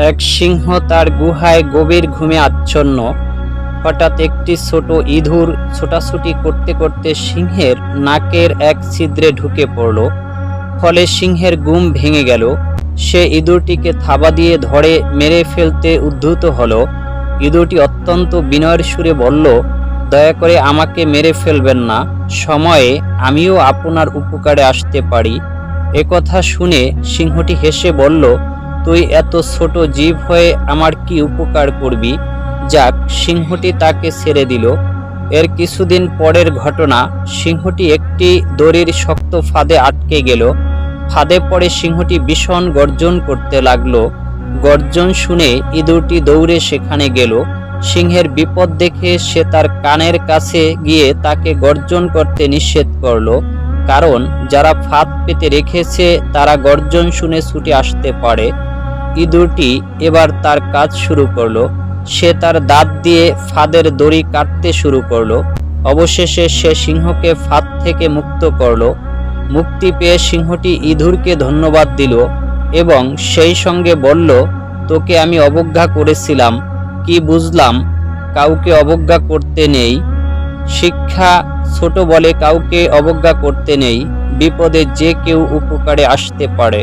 এক সিংহ তার গুহায় গভীর ঘুমে আচ্ছন্ন। হঠাৎ একটি ছোট ইঁদুর ছোটাছুটি করতে করতে সিংহের নাকের এক ছিদ্রে ঢুকে পড়ল। ফলে সিংহের ঘুম ভেঙে গেল। সে ইঁদুরটিকে থাবা দিয়ে ধরে মেরে ফেলতে উদ্যত হলো। ইঁদুরটি অত্যন্ত বিনয়ের সুরে বলল, দয়া করে আমাকে মেরে ফেলবেন না, সময়ে আমিও আপনার উপকারে আসতে পারি। একথা শুনে সিংহটি হেসে বলল, তুই এত ছোট জীব হয়ে আমার কি উপকার করবি? যাক, সিংহটি তাকে ছেড়ে দিল। এর কিছুদিন পরের ঘটনা। সিংহটি একটি দড়ির শক্ত ফাঁদে আটকে গেল। ফাঁদে পড়ে সিংহটি ভীষণ গর্জন করতে লাগলো। গর্জন শুনে ইঁদুরটি দৌড়ে সেখানে গেল। সিংহের বিপদ দেখে সে তার কানের কাছে গিয়ে তাকে গর্জন করতে নিষেধ করলো, কারণ যারা ফাঁদ পেতে রেখেছে তারা গর্জন শুনে ছুটে আসতে পারে। ইঁদুরটি এবার তার কাজ শুরু করলো। সে তার দাঁত দিয়ে ফাঁদের দড়ি কাটতে শুরু করলো। অবশেষে সে সিংহকে ফাঁদ থেকে মুক্ত করলো। মুক্তি পেয়ে সিংহটি ইঁদুরকে ধন্যবাদ দিল এবং সেই সঙ্গে বলল, তোকে আমি অবজ্ঞা করেছিলাম, কি বুঝলাম কাউকে অবজ্ঞা করতে নেই। শিক্ষা, ছোট বলে কাউকে অবজ্ঞা করতে নেই। বিপদে যে কেউ উপকারে আসতে পারে।